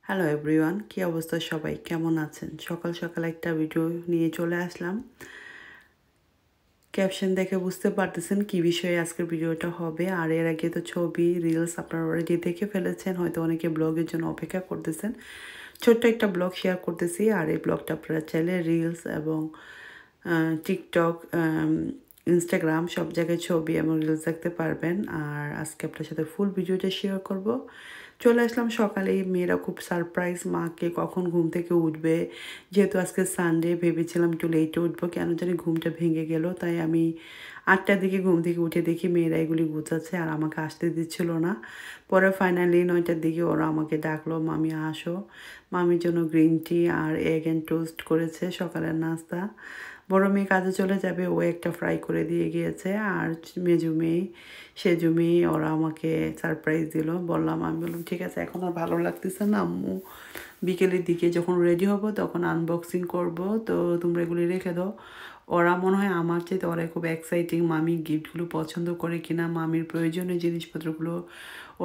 Hello everyone, কী অবস্থা সবাই, কেমন আছেন? সকাল সকাল একটা ভিডিও নিয়ে চলে আসলাম। ক্যাপশন দেখে বুঝতে পারতেছেন কী বিষয়ে আজকের ভিডিওটা হবে। আর এর আগে তো ছবি রিলস আপনারা অলরেডি দেখে ফেলেছেন, হয়তো অনেকে ব্লগের জন্য অপেক্ষা করতেছেন। ছোট্ট একটা ব্লগ শেয়ার করতেছি, আর এই ব্লগটা আপনারা চাইলে রিলস এবং টিকটক, ইনস্টাগ্রাম সব জায়গায় ছবি এবং রিলস দেখতে পারবেন। আর আজকে আপনার সাথে ফুল ভিডিওটা শেয়ার করব। চলে আসলাম সকালেই, মেয়েরা খুব সারপ্রাইজ, মাকে কখন ঘুম থেকে উঠবে, যেহেতু আজকে সানডে ভেবেছিলাম একটু লেটে উঠবো, কেন জানি ঘুমটা ভেঙে গেল। তাই আমি 8টার দিকে ঘুম থেকে উঠে দেখি মেয়েরা এগুলি গুছাচ্ছে আর আমাকে আসতে দিচ্ছিল না। পরে ফাইনালি 9টার দিকে ওরা আমাকে ডাকলো, মামি আসো। মামির জন্য গ্রিন টি আর এগ অ্যান্ড টোস্ট করেছে সকালের নাস্তা। বড় মেয়ে কাজে চলে যাবে, ও একটা ফ্রাই করে দিয়ে গিয়েছে। আর মেজু মেয়ে, সেজু মেয়ে, ওরা আমাকে সারপ্রাইজ দিল। আমি বললাম ঠিক আছে, এখন আর ভালো লাগতেছে না আম্মু, বিকেলের দিকে যখন রেডি হব তখন আনবক্সিং করব, তো তোমরা এগুলি রেখে দাও। ওরা মনে হয় আমার চেয়ে ওরা খুব এক্সাইটিং, মামি গিফটগুলো পছন্দ করে কিনা, মামির প্রয়োজনীয় জিনিসপত্রগুলো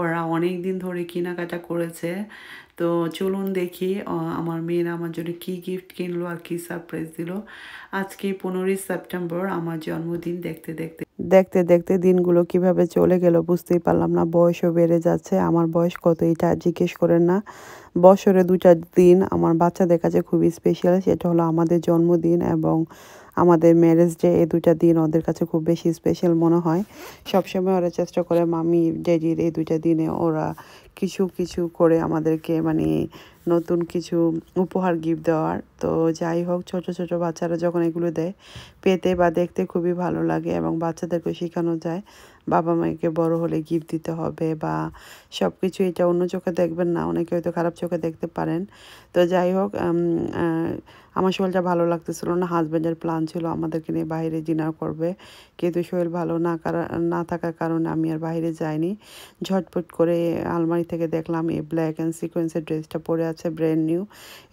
ওরা অনেক দিন ধরে কেনাকাটা করেছে। তো চলুন দেখি আমার মেয়েরা আমার জন্য কী গিফট কিনলো আর কী সারপ্রাইজ দিল। আজকে 15ই সেপ্টেম্বর, আমার জন্মদিন। দেখতে দেখতে দেখতে দেখতে দিনগুলো কিভাবে চলে গেল বুঝতেই পারলাম না। বয়সও বেড়ে যাচ্ছে। আমার বয়স কত এটা জিজ্ঞেস করেন না। বছরে 2টা দিন আমার বাচ্চাদের কাছে খুবই স্পেশাল, সেটা হলো আমাদের জন্মদিন এবং আমাদের ম্যারেজ ডে। এই 2টা দিন ওদের কাছে খুব বেশি স্পেশাল মনে হয়। সবসময় ওরা চেষ্টা করে মামি ড্যাডির এই 2টা দিনে ওরা কিছু কিছু করে আমাদেরকে মানে নতুন কিছু উপহার গিফট দেওয়ার। তো যাই হোক, ছোট ছোট বাচ্চারা যখন এগুলো দেয়, পেতে বা দেখতে খুবই ভালো লাগে এবং বাচ্চাদেরকে শেখানো যায় বাবা মাকে বড় হলে গিফট দিতে হবে বা সব কিছু। এটা অন্য চোখে দেখবেন না, অনেকে হয়তো খারাপ চোখে দেখতে পারেন। তো যাই হোক, আমার শরীরটা ভালো লাগতেছিল না। হাজব্যান্ডের প্ল্যান ছিল আমাদেরকে নিয়ে বাইরে ডিনার করবে, কিন্তু শরীর ভালো না থাকার কারণে আমি আর বাইরে যাইনি। ঝটপট করে আলমারি থেকে দেখলাম এই ব্ল্যাক অ্যান্ড সিকোয়েন্সের ড্রেসটা পরে আছে, ব্র্যান্ড নিউ।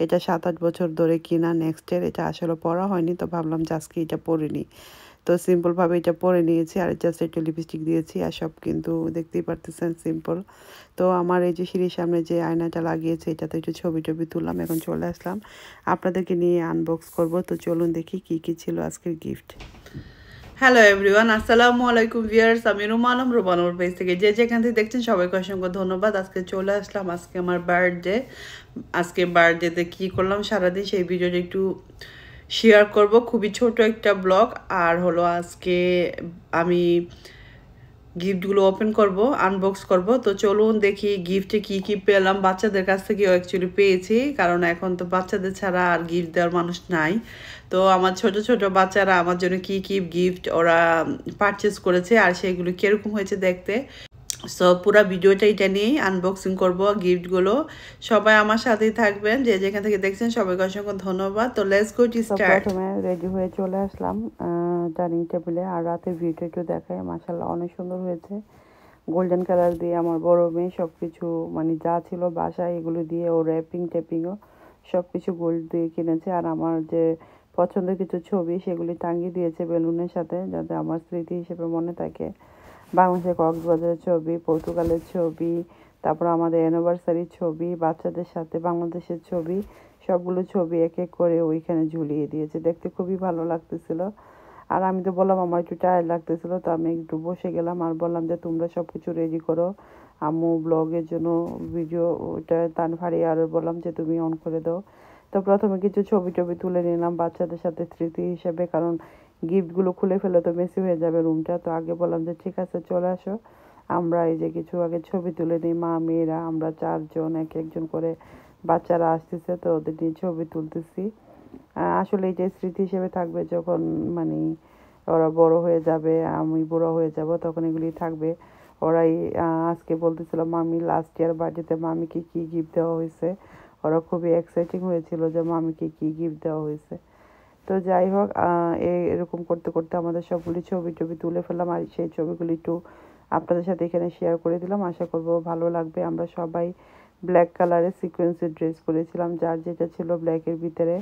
এটা 7-8 বছর ধরে কিনা, নেক্সটের। এটা আসলে পরা হয়নি, তো ভাবলাম যে আজকে এটা পরে নিই। তো সিম্পলভাবে এটা পরে নিয়েছি আর জাস্ট একটু লিপস্টিক দিয়েছি, আর সব কিন্তু দেখতেই পারতেছেন সিম্পল। তো আমার এই যে সিঁড়ির সামনে যে আয়নাটা লাগিয়েছে, এটাতে একটু ছবি টবি তুললাম। এখন চলে আসলাম আপনাদেরকে নিয়ে আনবক্স করব। তো চলুন দেখি কী কী ছিল আজকের গিফট। হ্যালো এভরিওয়ান, আসসালামু আলাইকুম ভিউয়ার্স। আমি রুমানুর পেজ থেকে যে যেখান থেকে দেখছেন সবাইকে অসংখ্য ধন্যবাদ। আজকে চলে আসলাম, আজকে আমার বার্থডে। আজকে বার্থডেতে কী করলাম সারাদিন সেই ভিডিওটা একটু শেয়ার করব, খুবই ছোট একটা ব্লগ। আর হলো আজকে আমি গিফটগুলো ওপেন করব, আনবক্স করব। তো চলুন দেখি গিফটে কি কি পেলাম। বাচ্চাদের কাছ থেকেও অ্যাকচুয়ালি পেয়েছি, কারণ এখন তো বাচ্চাদের ছাড়া আর গিফট দেওয়ার মানুষ নাই। তো আমার ছোট ছোট বাচ্চারা আমার জন্য কি কি গিফট ওরা পারচেস করেছে আর সেগুলো কীরকম হয়েছে দেখতে। সো পুরো ভিডিওটা এটা নিয়েই আনবক্সিং করব গিফটগুলো। সবাই আমার সাথেই থাকবেন, যে যেখান থেকে দেখছেন সবাইকে অসংখ্য ধন্যবাদ। তো লেটস গো টু স্টার্ট। প্রথমে রেডি হয়ে চলে আসলাম ডাইনিং টেবিলে, আর রাতের ভিউটা একটু দেখায়। মাশাআল্লাহ অনেক সুন্দর হয়েছে। গোল্ডেন কালার দিয়ে আমার বড় মেয়ে সব কিছু মানে যা ছিল বাসায় এগুলো দিয়ে ও টেপিংও সব কিছু গোল্ড দিয়ে কিনেছে। আর আমার যে পছন্দের কিছু ছবি সেগুলি টাঙিয়ে দিয়েছে বেলুনের সাথে, যাতে আমার স্মৃতি হিসেবে মনে থাকে। বাংলাদেশের কক্সবাজারের ছবি, পর্তুগালের ছবি, তারপর আমাদের অ্যানিভার্সারির ছবি, বাচ্চাদের সাথে বাংলাদেশের ছবি, সবগুলো ছবি এক এক করে ওইখানে ঝুলিয়ে দিয়েছে। দেখতে খুবই ভালো লাগতেছিল। আর আমি তো বললাম আমার একটু টায়ার্ড লাগতেছিল, তো আমি একটু বসে গেলাম আর বললাম যে তোমরা সব কিছু রেডি করো, আম্মু ব্লগের জন্য ভিডিও ওটা তানভারি আর বললাম যে তুমি অন করে দাও। তো প্রথমে কিছু ছবি টবি তুলে নিলাম বাচ্চাদের সাথে স্মৃতি হিসেবে, কারণ গিফটগুলো খুলে ফেলে তো মেসি হয়ে যাবে রুমটা। তো আগে বললাম যে ঠিক আছে চলে আসো, আমরা এই যে কিছু আগে ছবি তুলে নিই, মা মেয়েরা আমরা 4জন এক একজন করে। বাচ্চারা আসতেছে তো ওদের নিয়ে ছবি তুলতেছি। আসলে এই যে স্মৃতি হিসেবে থাকবে, যখন মানে ওরা বড় হয়ে যাবে, আমি বুড়ো হয়ে যাব, তখন এগুলি থাকবে। ওরাই আজকে বলতেছিল মামি লাস্ট ইয়ার বার্থডেতে মামিকে কী গিফট দেওয়া হয়েছে। ওরা খুবই এক্সাইটিং হয়েছিল যে মামিকে কী গিফট দেওয়া হয়েছে। তো যাই হোক, এরকম করতে করতে আমাদের সবগুলি ছবি টবি তুলে ফেললাম, আর সেই ছবিগুলি একটু আপনাদের সাথে এখানে শেয়ার করে দিলাম। আশা করবো ভালো লাগবে। আমরা সবাই ব্ল্যাক কালারের সিকোয়েন্সের ড্রেস পরেছিলাম, যার যেটা ছিল ব্ল্যাকের ভিতরে।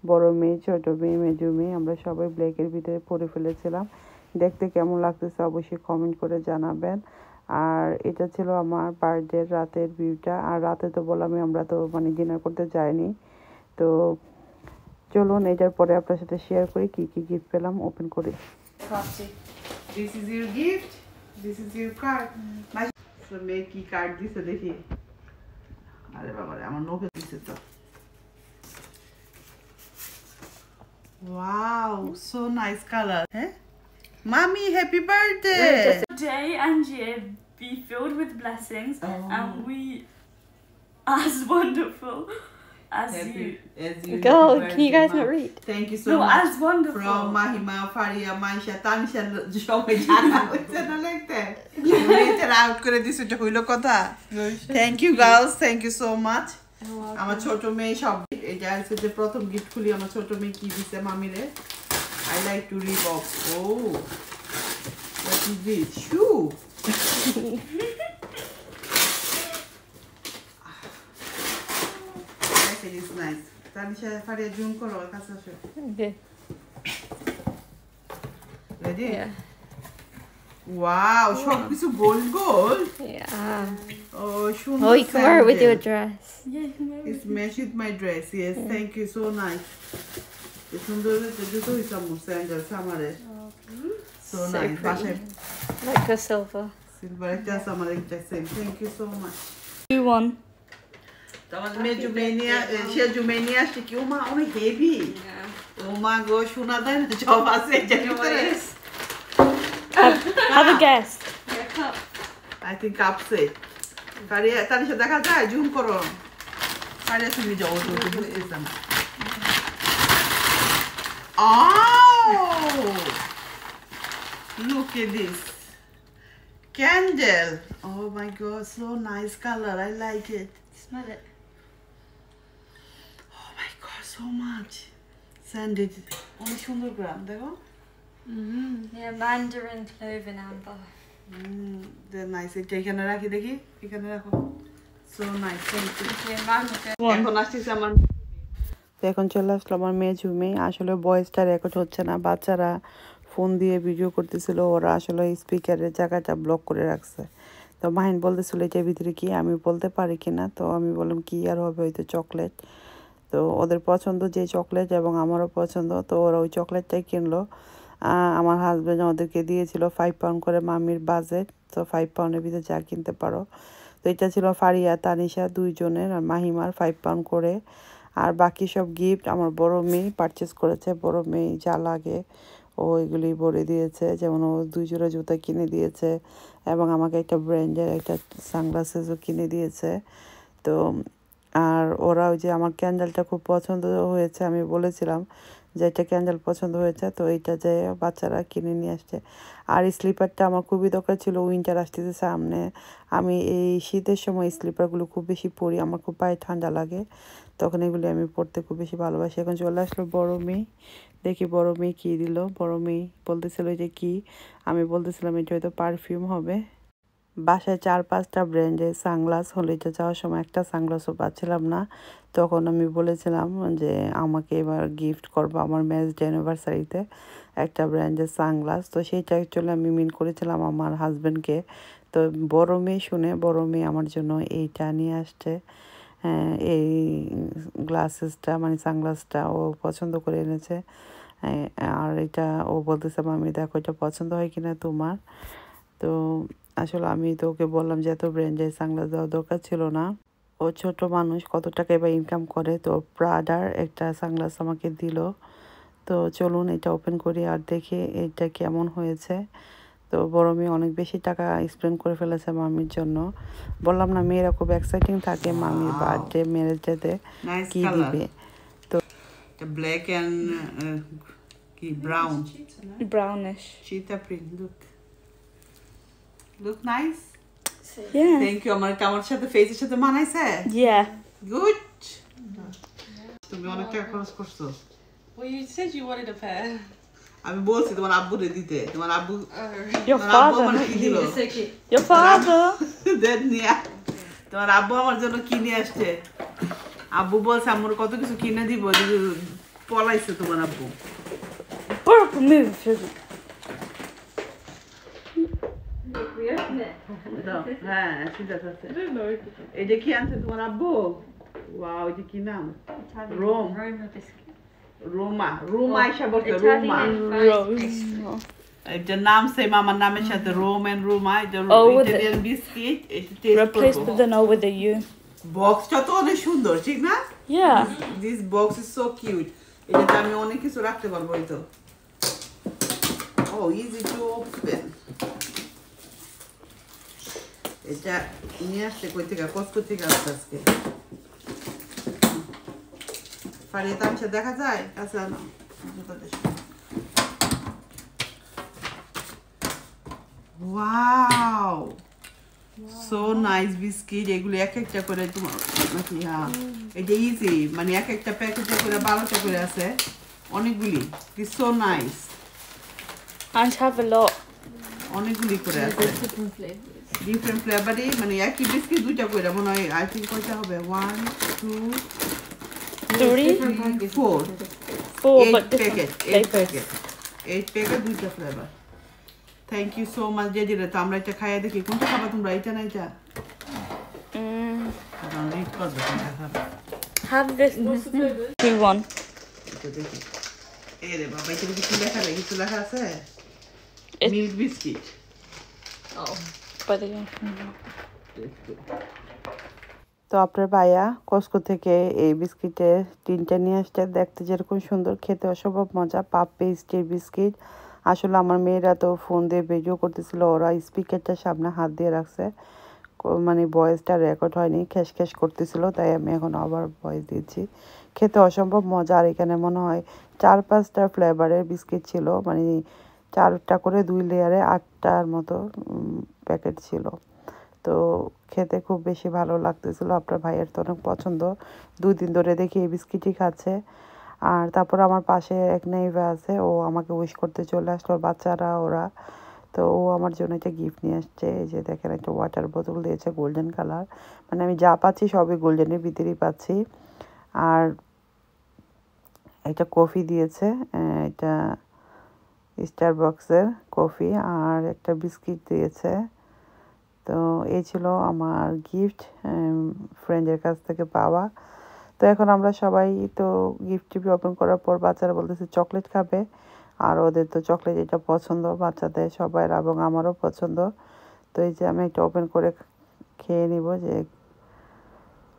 বড় মেয়ে, ছোট মেয়ে, মেজো মেয়ে, আমরা সবাই ব্ল্যাকের ভিতরে পরে ফেলেছিলাম। দেখতে কেমন লাগতেছে অবশ্যই কমেন্ট করে জানাবেন। আর এটা ছিল আমার বার্থডে রাতের ভিউটা। আর রাতে তো বললামই আমরা তো মানে ডিনার করতে যাইনি। তো চলুন এটার পরে আপনার সাথে শেয়ার করি কি কি গিফট পেলাম, ওপেন করি। This is your gift. This is your card. So মেয়ে কি কার্ড দিছে দেখি। আরে বাবা রে, আমার নোকে দিছে তো। Wow, so nice color. Eh? Mommy, happy birthday! Day and year be filled with blessings, and we as wonderful as you. As you. Go, happy can you guys birthday, not Mom. read? Thank you so No, much. as wonderful. From Mahima, Faria, Maisha, Tanisha, সবাই জানা হচ্ছে না লাগতে। এটা out করে দিছ, এটা হইলো কথা। Thank you girls, thank you so much. আমার ছোট মেয়ে সব এটা আছে যে প্রথম গিফট খুলি আমার ছোট মেয়ে কি দিছে মামিরে। I like to rip off. Oh, what is this? Shoe. It is nice. Tanisha, Faria, zoom করো কাছে আসো। Okay. Ready? Yeah. Wow, সব কিছু গোল গোল। Yeah. Oh, সুন্দর। Oh, you can wear it with your sandal. dress. Yeah, you can wear it. It's matched with my dress. Yes, thank you. So nice. It's সুন্দর জুতো হইছে আমার sandal সামারে। So nice. pretty. বাসায় Like a silver. Silver একটা আছে আমার একটা same. Thank you so much. You won. তোমার মেয়ে জুমেনিয়া সে জুমেনিয়া আসছে কি ওমা অনেক হেভি। ওমা গো শোনা দেন সব আছে জানি করে। Have a guess. I think Kapse. কারিয়া তানিশা দেখা যায় জুম করো। কারিয়া তুমি যাও তো বুঝতেছ না। Oh! Look at this. Candle. Oh my god, so nice color. I like it. Smell it. Oh my god, so much. Send it. অনেক সুন্দর গ্রাম দেখো। Yeah, mandarin, clove, and amber. Nice. এটা এখানে রাখি দেখি, এখানে রাখো। So nice. Thank you. Okay, mine will go. এখন আসতেছে আমার তো এখন চলে আসলো আমার মেয়ে ঝুমে। আসলে ভয়েসটা রেকর্ড হচ্ছে না, বাচ্চারা ফোন দিয়ে ভিডিও করতেছিল, ওরা আসলে স্পিকারের জায়গাটা ব্লক করে রাখছে। তো মাহিন বলতেছিল এটার ভিতরে কি, আমি বলতে পারি কিনা। তো আমি বললাম কি আর হবে, হয়তো চকলেট। তো ওদের পছন্দ যে চকলেট এবং আমারও পছন্দ, তো ওরা ওই চকলেটটাই কিনলো। আমার হাজব্যান্ড ওদেরকে দিয়েছিল 5 পাউন্ড করে মামির বাজেট, তো 5 পাউন্ডের ভিতরে যা কিনতে পারো। তো এটা ছিল ফারিয়া তানিশা দুইজনের, আর মাহিমার 5 পাউন্ড করে। আর বাকি সব গিফট আমার বড় মেয়ে পারচেস করেছে। বড় মেয়ে যা লাগে ও এগুলি ভরে দিয়েছে, যেমন ও 2 জোড়া জুতা কিনে দিয়েছে এবং আমাকে একটা ব্র্যান্ডের একটা সানগ্লাসেসও কিনে দিয়েছে। তো আর ওরা ওই যে আমার ক্যান্ডেলটা খুব পছন্দ হয়েছে, আমি বলেছিলাম যে এটা ক্যান্ডেল পছন্দ হয়েছে, তো এইটা যে বাচ্চারা কিনে নিয়ে আসছে। আর স্লিপারটা আমার খুবই দরকার ছিল, উইন্টার আসতেছে সামনে। আমি এই শীতের সময় স্লিপারগুলো খুব বেশি পরি, আমার খুব পায়ে ঠান্ডা লাগে, তখন এগুলি আমি পরতে খুব বেশি ভালোবাসি। এখন চলে আসলো বড় মেয়ে, দেখি বড় মেয়ে কী দিল। বড় মেয়ে বলতেছিল যে কি, আমি বলতেছিলাম এটা হয়তো পারফিউম হবে। বাসায় 4-5টা ব্র্যান্ডের সানগ্লাস হলো, এটা যাওয়ার সময় একটা সানগ্লাসও পাচ্ছিলাম না, তখন আমি বলেছিলাম যে আমাকে এবার গিফট করবো আমার ম্যারেজ অ্যানিভার্সারিতে একটা ব্র্যান্ডের সানগ্লাস। তো সেইটা অ্যাকচুয়ালি আমি মিন করেছিলাম আমার হাজব্যান্ডকে। তো বড় মেয়ে শুনে বড় মেয়ে আমার জন্য এইটা নিয়ে আসছে, এই গ্লাসেসটা মানে সানগ্লাসটা ও পছন্দ করে এনেছে। আর এটা ও বলতেছে আমি দেখো এটা পছন্দ হয় কিনা তোমার। তো আসলে আমি তো ওকে বললাম যে এত ব্র্যান্ডের সানগ্লাস দেওয়ার দরকার ছিল না, ও ছোট মানুষ কত টাকা এবার ইনকাম করে, তো প্রাডার একটা সানগ্লাস আমাকে দিল। তো চলুন এটা ওপেন করি আর দেখি এটা কেমন হয়েছে। তো বড় মেয়ে অনেক বেশি টাকা স্পেন্ড করে ফেলেছে মামির জন্য। বললাম না মেয়েরা খুব এক্সাইটিং থাকে মামির বার্থডে ম্যারেজ ডেতে কি দিবে। তো ব্ল্যাক এন্ড কি ব্রাউন, Brownish. চিতা print. Look nice. Yeah. Thank you. আমার সাথে ফেসের সাথে মানাইছে। Yeah. Good. তুমি অনেক টাকা খরচ করছো। Well, you said you wanted a pair. আমি বলছি তোমার আব্বুরে দিতে, তোমার আব্বু Your তোমার আব্বু father. আমার কি দিল? Your father. দেন নিয়া তোমার আব্বু আমার জন্য কিনে আসছে। আব্বু বলছে আমার কত কিছু কিনে দিব, পলাইছে তোমার আব্বু। Purple move. হ্যাঁ ঠিক আছে এটা কি আনছে তোমার আব্বু ওয়াও এটা কি নাম রোম রোমা এসে বলছে রোমা এটা নাম সেম আমার নামের সাথে রোম এন্ড রোমা এটা ইটালিয়ান বিস্কিট এটা টেস্ট Replace করব the no with the U. বক্সটা তো অনেক সুন্দর ঠিক না Yeah. This box is so cute এটাতে আমি অনেক কিছু রাখতে পারবো এই তো ও ইজি টু ওপেন এটা নিয়ে আসছে কই থেকে কষ্ট থেকে আসছে আজকে ফারিয়া তামসা দেখা যায় কাছে আনো ওয়াও সো নাইস বিস্কিট এগুলো এক একটা করে তোমার নাকি হ্যাঁ এটা ইজি মানে এক একটা প্যাকেটে করে 12টা করে আছে অনেকগুলি it's so nice I have a lot. অনেকগুলি করে আছে ডিফারেন্ট ফ্লেভারই মানে একই বিস্কিট দুইটা করে মনে হয় আই থিঙ্ক কয়টা হবে 1 2 3, 4 4, 8 but packet different 8 flavors. Packet 8 packet দুইটা flavour thank you so much জেজিরা তো আমরা এটা খাইয়া দেখি কোনটা খাবা তোমরা এটা না এটা কারণ রিড করবে কোনটা খাবে Have this. Two, one. এটা দেখি এই রে বাবা এটা কিছু লেখা নেই কিছু লেখা আছে মিল্ক বিস্কিট But তো আপনার ভাইয়া কসকো থেকে এই বিস্কিটের টিনটা নিয়ে আসছে দেখতে যেরকম সুন্দর খেতে অসম্ভব মজা পাপ পেস্টের বিস্কিট আসলে আমার মেয়েরা তো ফোন দিয়ে ভিডিও করতেছিল ওরা স্পিকারটার সামনে হাত দিয়ে রাখছে মানে ভয়েসটা রেকর্ড হয়নি খ্যাস করতেছিল তাই আমি এখন আবার ভয়েস দিচ্ছি খেতে অসম্ভব মজা আর এখানে মনে হয় 4-5টা ফ্লেভারের বিস্কিট ছিল মানে 4টা করে 2 লেয়ারে 8টার মতো প্যাকেট ছিল তো খেতে খুব বেশি ভালো লাগতেছিল আপনার ভাইয়ের তো অনেক পছন্দ 2 দিন ধরে দেখি এই বিস্কিটই খাচ্ছে আর তারপর আমার পাশে এক নেইবা আছে ও আমাকে উইশ করতে চলে আসলো ওর বাচ্চারা ওরা তো ও আমার জন্য একটা গিফট নিয়ে আসছে এই যে দেখেন একটা ওয়াটার বোতল দিয়েছে গোল্ডেন কালার মানে আমি যা পাচ্ছি সবই গোল্ডেনের ভিতরেই পাচ্ছি আর একটা কফি দিয়েছে এটা স্টারবক্সের কফি আর একটা বিস্কিট দিয়েছে তো এই ছিল আমার গিফট ফ্রেন্ডের কাছ থেকে পাওয়া তো এখন আমরা সবাই তো গিফট টিপি ওপেন করার পর বাচ্চারা বলতেছে চকলেট খাবে আর ওদের তো চকলেট এটা পছন্দ বাচ্চাদের সবাই এবং আমারও পছন্দ তো এই যে আমি এটা ওপেন করে খেয়ে নিব যে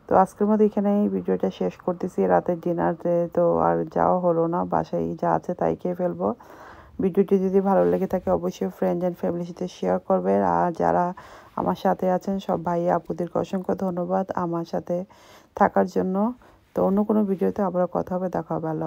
তো আজকের মধ্যে এখানেই ভিডিওটা শেষ করতেছি রাতের ডিনারতে তো আর যাওয়া হলো না বাসায় যা আছে তাই খেয়ে ফেলবো ভিডিওটি যদি ভালো লেগে থাকে অবশ্যই ফ্রেন্ডস এন্ড ফ্যামিলির সাথে শেয়ার করবেন আর যারা আমার সাথে আছেন সব ভাই আপুদেরকে অসংখ্য ধন্যবাদ আমার সাথে থাকার জন্য তো অন্য কোনো ভিডিওতে আবার কথা হবে দেখা হবে আল্লাহ